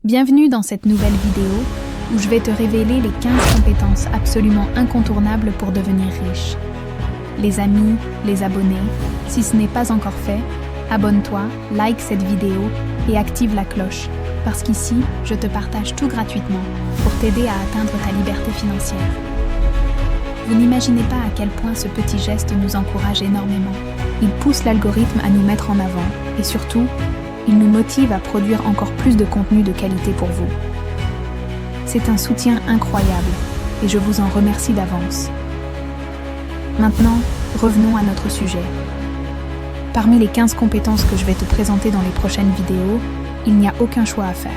Bienvenue dans cette nouvelle vidéo où je vais te révéler les 15 compétences absolument incontournables pour devenir riche. Les amis, les abonnés, si ce n'est pas encore fait, abonne-toi, like cette vidéo et active la cloche, parce qu'ici, je te partage tout gratuitement pour t'aider à atteindre ta liberté financière. Vous n'imaginez pas à quel point ce petit geste nous encourage énormément. Il pousse l'algorithme à nous mettre en avant et surtout, il nous motive à produire encore plus de contenu de qualité pour vous. C'est un soutien incroyable et je vous en remercie d'avance. Maintenant, revenons à notre sujet. Parmi les 15 compétences que je vais te présenter dans les prochaines vidéos, il n'y a aucun choix à faire.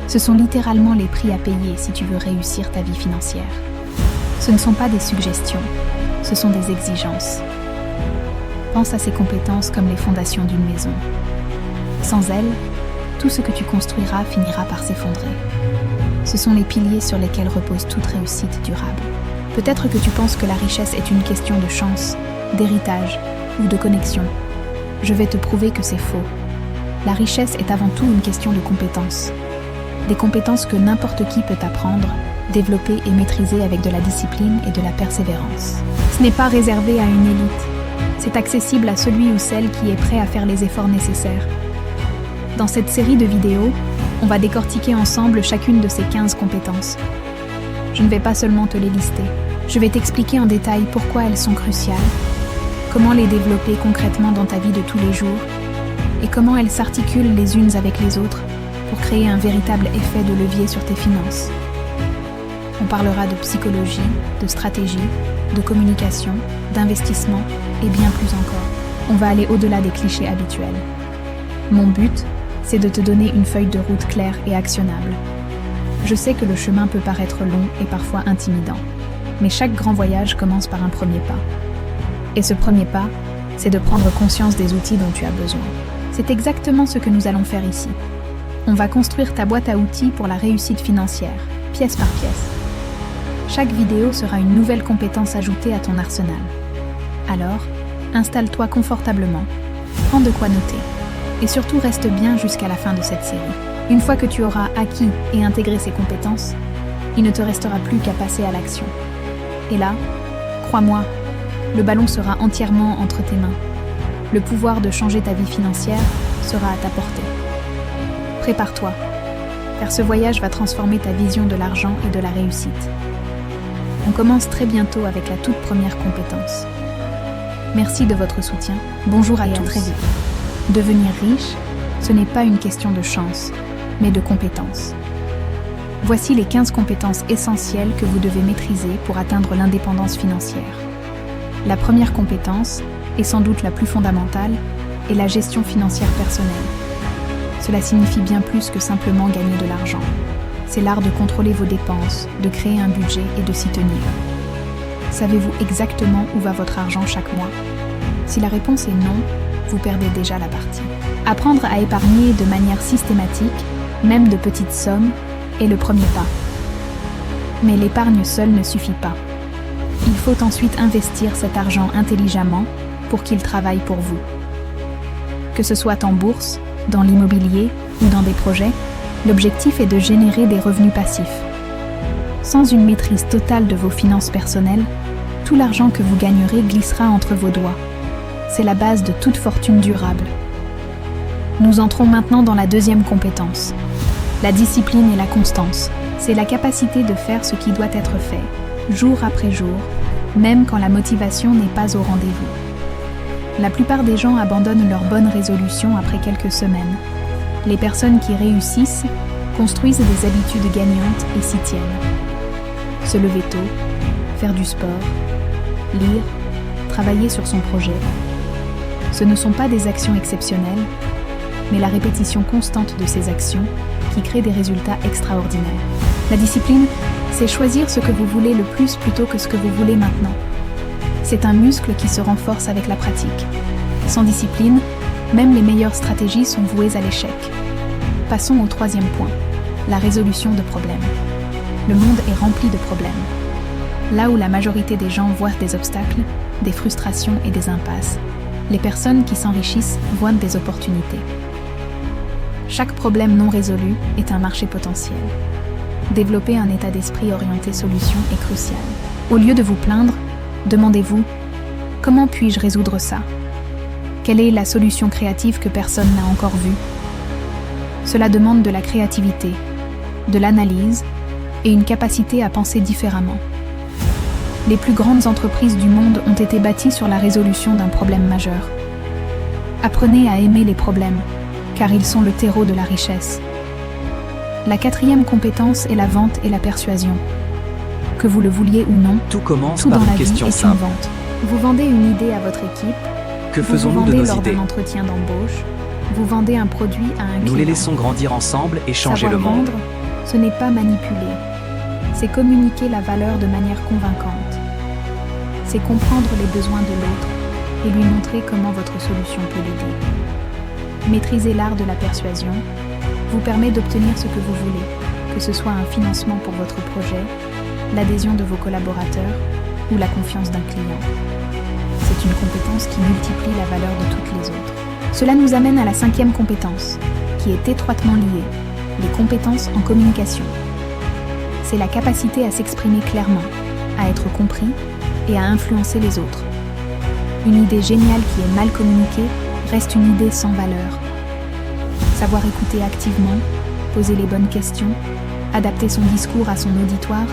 Ce sont littéralement les prix à payer si tu veux réussir ta vie financière. Ce ne sont pas des suggestions, ce sont des exigences. Pense à ces compétences comme les fondations d'une maison. Sans elles, tout ce que tu construiras finira par s'effondrer. Ce sont les piliers sur lesquels repose toute réussite durable. Peut-être que tu penses que la richesse est une question de chance, d'héritage ou de connexion. Je vais te prouver que c'est faux. La richesse est avant tout une question de compétences. Des compétences que n'importe qui peut apprendre, développer et maîtriser avec de la discipline et de la persévérance. Ce n'est pas réservé à une élite. C'est accessible à celui ou celle qui est prêt à faire les efforts nécessaires. Dans cette série de vidéos, on va décortiquer ensemble chacune de ces 15 compétences. Je ne vais pas seulement te les lister, je vais t'expliquer en détail pourquoi elles sont cruciales, comment les développer concrètement dans ta vie de tous les jours, et comment elles s'articulent les unes avec les autres pour créer un véritable effet de levier sur tes finances. On parlera de psychologie, de stratégie, de communication, d'investissement et bien plus encore. On va aller au-delà des clichés habituels. Mon but, c'est de te donner une feuille de route claire et actionnable. Je sais que le chemin peut paraître long et parfois intimidant, mais chaque grand voyage commence par un premier pas. Et ce premier pas, c'est de prendre conscience des outils dont tu as besoin. C'est exactement ce que nous allons faire ici. On va construire ta boîte à outils pour la réussite financière, pièce par pièce. Chaque vidéo sera une nouvelle compétence ajoutée à ton arsenal. Alors, installe-toi confortablement, prends de quoi noter. Et surtout reste bien jusqu'à la fin de cette série. Une fois que tu auras acquis et intégré ces compétences, il ne te restera plus qu'à passer à l'action. Et là, crois-moi, le ballon sera entièrement entre tes mains. Le pouvoir de changer ta vie financière sera à ta portée. Prépare-toi, car ce voyage va transformer ta vision de l'argent et de la réussite. On commence très bientôt avec la toute première compétence. Merci de votre soutien. Bonjour à tous. Très vite. Devenir riche, ce n'est pas une question de chance, mais de compétences. Voici les 15 compétences essentielles que vous devez maîtriser pour atteindre l'indépendance financière. La première compétence, et sans doute la plus fondamentale, est la gestion financière personnelle. Cela signifie bien plus que simplement gagner de l'argent. C'est l'art de contrôler vos dépenses, de créer un budget et de s'y tenir. Savez-vous exactement où va votre argent chaque mois? Si la réponse est non, vous perdez déjà la partie. Apprendre à épargner de manière systématique, même de petites sommes, est le premier pas. Mais l'épargne seule ne suffit pas. Il faut ensuite investir cet argent intelligemment pour qu'il travaille pour vous. Que ce soit en bourse, dans l'immobilier ou dans des projets, l'objectif est de générer des revenus passifs. Sans une maîtrise totale de vos finances personnelles, tout l'argent que vous gagnerez glissera entre vos doigts. C'est la base de toute fortune durable. Nous entrons maintenant dans la deuxième compétence. La discipline et la constance. C'est la capacité de faire ce qui doit être fait, jour après jour, même quand la motivation n'est pas au rendez-vous. La plupart des gens abandonnent leurs bonnes résolutions après quelques semaines. Les personnes qui réussissent construisent des habitudes gagnantes et s'y tiennent. Se lever tôt, faire du sport, lire, travailler sur son projet. Ce ne sont pas des actions exceptionnelles, mais la répétition constante de ces actions qui crée des résultats extraordinaires. La discipline, c'est choisir ce que vous voulez le plus plutôt que ce que vous voulez maintenant. C'est un muscle qui se renforce avec la pratique. Sans discipline, même les meilleures stratégies sont vouées à l'échec. Passons au troisième point, la résolution de problèmes. Le monde est rempli de problèmes. Là où la majorité des gens voient des obstacles, des frustrations et des impasses, les personnes qui s'enrichissent voient des opportunités. Chaque problème non résolu est un marché potentiel. Développer un état d'esprit orienté solution est crucial. Au lieu de vous plaindre, demandez-vous « Comment puis-je résoudre ça ?» Quelle est la solution créative que personne n'a encore vue? Cela demande de la créativité, de l'analyse et une capacité à penser différemment. Les plus grandes entreprises du monde ont été bâties sur la résolution d'un problème majeur. Apprenez à aimer les problèmes, car ils sont le terreau de la richesse. La 4e compétence est la vente et la persuasion. Que vous le vouliez ou non, tout commence tout par dans une la vie question est simple. une vente. Vous vendez une idée à votre équipe, Que vous faisons-nous de vendez nos lors idées? d'un entretien d'embauche, vous vendez un produit à un client. Nous les laissons grandir ensemble et changer Savoir le monde. vendre, ce n'est pas manipuler. C'est communiquer la valeur de manière convaincante. C'est comprendre les besoins de l'autre et lui montrer comment votre solution peut l'aider. Maîtriser l'art de la persuasion vous permet d'obtenir ce que vous voulez, que ce soit un financement pour votre projet, l'adhésion de vos collaborateurs ou la confiance d'un client. C'est une compétence qui multiplie la valeur de toutes les autres. Cela nous amène à la 5e compétence, qui est étroitement liée, les compétences en communication. C'est la capacité à s'exprimer clairement, à être compris et à influencer les autres. Une idée géniale qui est mal communiquée reste une idée sans valeur. Savoir écouter activement, poser les bonnes questions, adapter son discours à son auditoire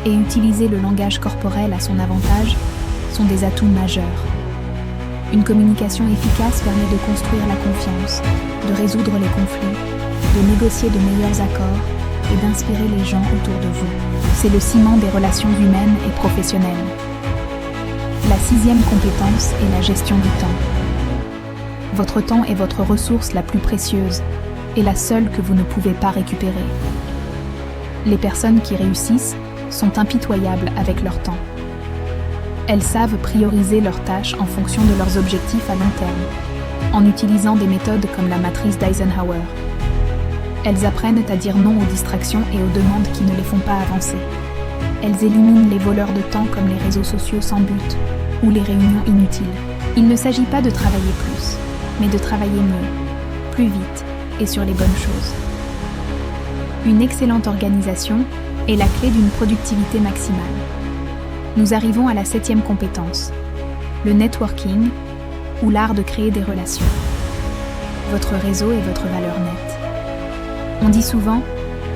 et utiliser le langage corporel à son avantage sont des atouts majeurs. Une communication efficace permet de construire la confiance, de résoudre les conflits, de négocier de meilleurs accords et d'inspirer les gens autour de vous. C'est le ciment des relations humaines et professionnelles. La 6e compétence est la gestion du temps. Votre temps est votre ressource la plus précieuse et la seule que vous ne pouvez pas récupérer. Les personnes qui réussissent sont impitoyables avec leur temps. Elles savent prioriser leurs tâches en fonction de leurs objectifs à long terme, en utilisant des méthodes comme la matrice d'Eisenhower. Elles apprennent à dire non aux distractions et aux demandes qui ne les font pas avancer. Elles éliminent les voleurs de temps comme les réseaux sociaux sans but ou les réunions inutiles. Il ne s'agit pas de travailler plus, mais de travailler mieux, plus vite et sur les bonnes choses. Une excellente organisation est la clé d'une productivité maximale. Nous arrivons à la 7e compétence, le networking, ou l'art de créer des relations. Votre réseau est votre valeur nette. On dit souvent,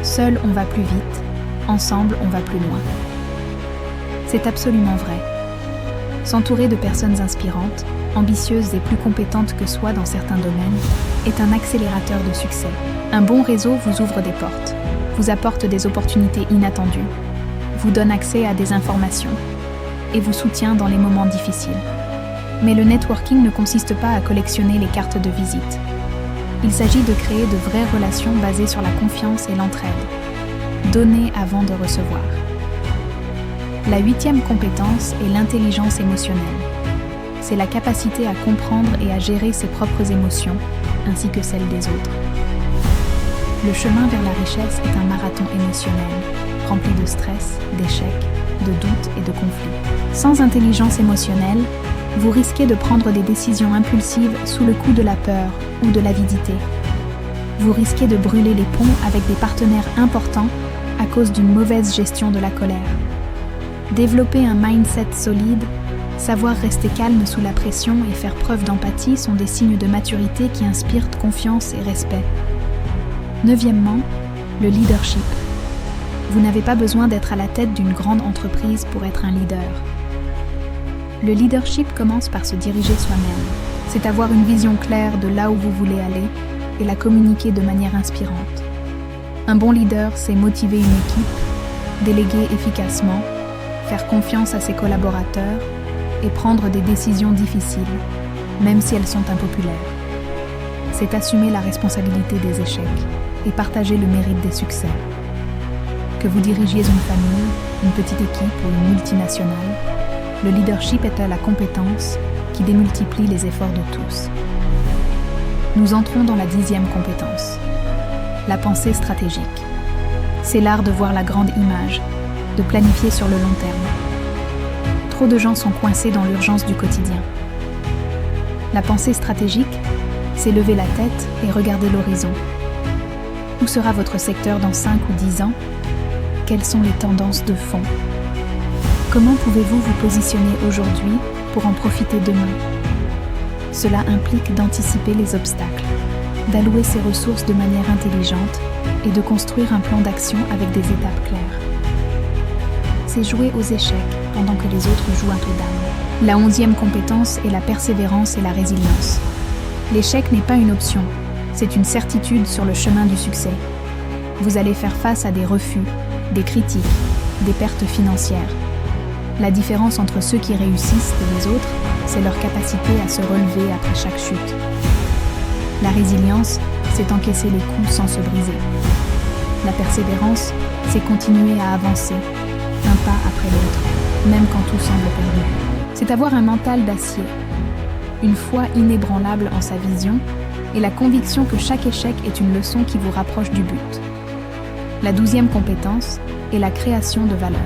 seul on va plus vite, ensemble on va plus loin. C'est absolument vrai. S'entourer de personnes inspirantes, ambitieuses et plus compétentes que soi dans certains domaines, est un accélérateur de succès. Un bon réseau vous ouvre des portes, vous apporte des opportunités inattendues, vous donne accès à des informations et vous soutient dans les moments difficiles. Mais le networking ne consiste pas à collectionner les cartes de visite. Il s'agit de créer de vraies relations basées sur la confiance et l'entraide. Donner avant de recevoir. La 8e compétence est l'intelligence émotionnelle. C'est la capacité à comprendre et à gérer ses propres émotions, ainsi que celles des autres. Le chemin vers la richesse est un marathon émotionnel, rempli de stress, d'échecs, de doutes et de conflits. Sans intelligence émotionnelle, vous risquez de prendre des décisions impulsives sous le coup de la peur ou de l'avidité. Vous risquez de brûler les ponts avec des partenaires importants à cause d'une mauvaise gestion de la colère. Développer un mindset solide, savoir rester calme sous la pression et faire preuve d'empathie sont des signes de maturité qui inspirent confiance et respect. 9e, le leadership. Vous n'avez pas besoin d'être à la tête d'une grande entreprise pour être un leader. Le leadership commence par se diriger soi-même. C'est avoir une vision claire de là où vous voulez aller et la communiquer de manière inspirante. Un bon leader, c'est motiver une équipe, déléguer efficacement, faire confiance à ses collaborateurs et prendre des décisions difficiles, même si elles sont impopulaires. C'est assumer la responsabilité des échecs et partager le mérite des succès. Que vous dirigiez une famille, une petite équipe ou une multinationale, le leadership est la compétence qui démultiplie les efforts de tous. Nous entrons dans la 10e compétence, la pensée stratégique. C'est l'art de voir la grande image, de planifier sur le long terme. Trop de gens sont coincés dans l'urgence du quotidien. La pensée stratégique, c'est lever la tête et regarder l'horizon. Où sera votre secteur dans 5 ou 10 ans? Quelles sont les tendances de fond? Comment pouvez-vous vous positionner aujourd'hui pour en profiter demain? Cela implique d'anticiper les obstacles, d'allouer ses ressources de manière intelligente et de construire un plan d'action avec des étapes claires. C'est jouer aux échecs pendant que les autres jouent un tour d'âme. La 11e compétence est la persévérance et la résilience. L'échec n'est pas une option, c'est une certitude sur le chemin du succès. Vous allez faire face à des refus, des critiques, des pertes financières. La différence entre ceux qui réussissent et les autres, c'est leur capacité à se relever après chaque chute. La résilience, c'est encaisser les coups sans se briser. La persévérance, c'est continuer à avancer, un pas après l'autre, même quand tout semble perdu. C'est avoir un mental d'acier, une foi inébranlable en sa vision et la conviction que chaque échec est une leçon qui vous rapproche du but. La 12e compétence est la création de valeur.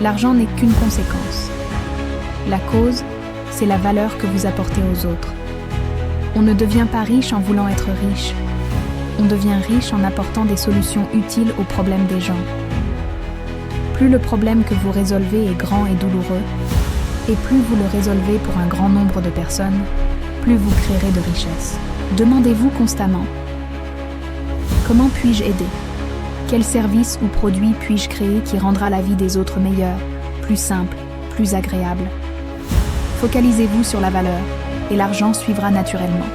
L'argent n'est qu'une conséquence. La cause, c'est la valeur que vous apportez aux autres. On ne devient pas riche en voulant être riche. On devient riche en apportant des solutions utiles aux problèmes des gens. Plus le problème que vous résolvez est grand et douloureux, et plus vous le résolvez pour un grand nombre de personnes, plus vous créerez de richesse. Demandez-vous constamment: comment puis-je aider? Quel service ou produit puis-je créer qui rendra la vie des autres meilleure, plus simple, plus agréable? Focalisez-vous sur la valeur, et l'argent suivra naturellement.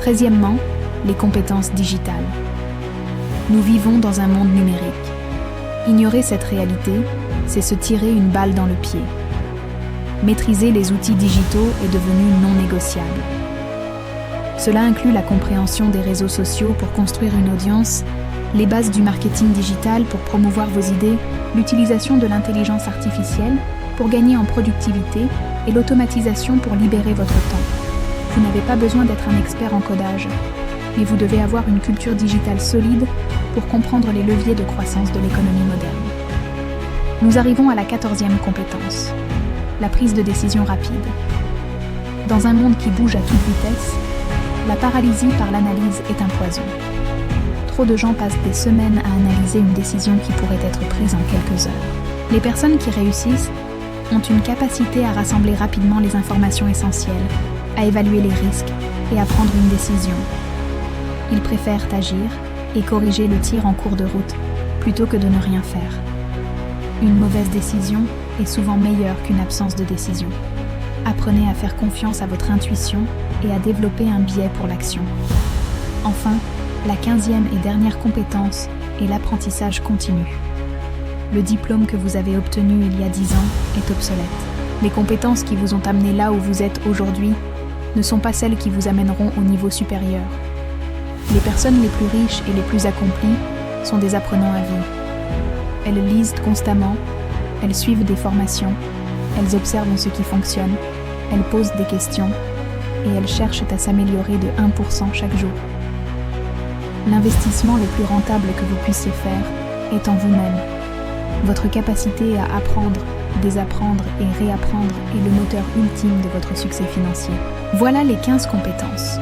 13e, les compétences digitales. Nous vivons dans un monde numérique. Ignorer cette réalité, c'est se tirer une balle dans le pied. Maîtriser les outils digitaux est devenu non négociable. Cela inclut la compréhension des réseaux sociaux pour construire une audience, les bases du marketing digital pour promouvoir vos idées, l'utilisation de l'intelligence artificielle pour gagner en productivité et l'automatisation pour libérer votre temps. Vous n'avez pas besoin d'être un expert en codage, mais vous devez avoir une culture digitale solide pour comprendre les leviers de croissance de l'économie moderne. Nous arrivons à la 14e compétence, la prise de décision rapide. Dans un monde qui bouge à toute vitesse, la paralysie par l'analyse est un poison. Trop de gens passent des semaines à analyser une décision qui pourrait être prise en quelques heures. Les personnes qui réussissent ont une capacité à rassembler rapidement les informations essentielles, à évaluer les risques et à prendre une décision. Ils préfèrent agir et corriger le tir en cours de route plutôt que de ne rien faire. Une mauvaise décision est souvent meilleure qu'une absence de décision. Apprenez à faire confiance à votre intuition et à développer un biais pour l'action. Enfin, la 15e et dernière compétence est l'apprentissage continu. Le diplôme que vous avez obtenu il y a 10 ans est obsolète. Les compétences qui vous ont amené là où vous êtes aujourd'hui ne sont pas celles qui vous amèneront au niveau supérieur. Les personnes les plus riches et les plus accomplies sont des apprenants à vie. Elles lisent constamment, elles suivent des formations, elles observent ce qui fonctionne, elles posent des questions et elles cherchent à s'améliorer de 1% chaque jour. L'investissement le plus rentable que vous puissiez faire est en vous-même. Votre capacité à apprendre, désapprendre et réapprendre est le moteur ultime de votre succès financier. Voilà les 15 compétences.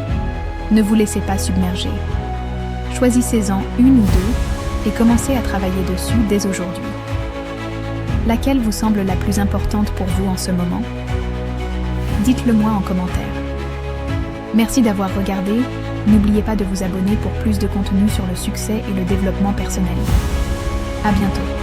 Ne vous laissez pas submerger. Choisissez-en une ou deux et commencez à travailler dessus dès aujourd'hui. Laquelle vous semble la plus importante pour vous en ce moment? Dites-le moi en commentaire. Merci d'avoir regardé. N'oubliez pas de vous abonner pour plus de contenu sur le succès et le développement personnel. À bientôt.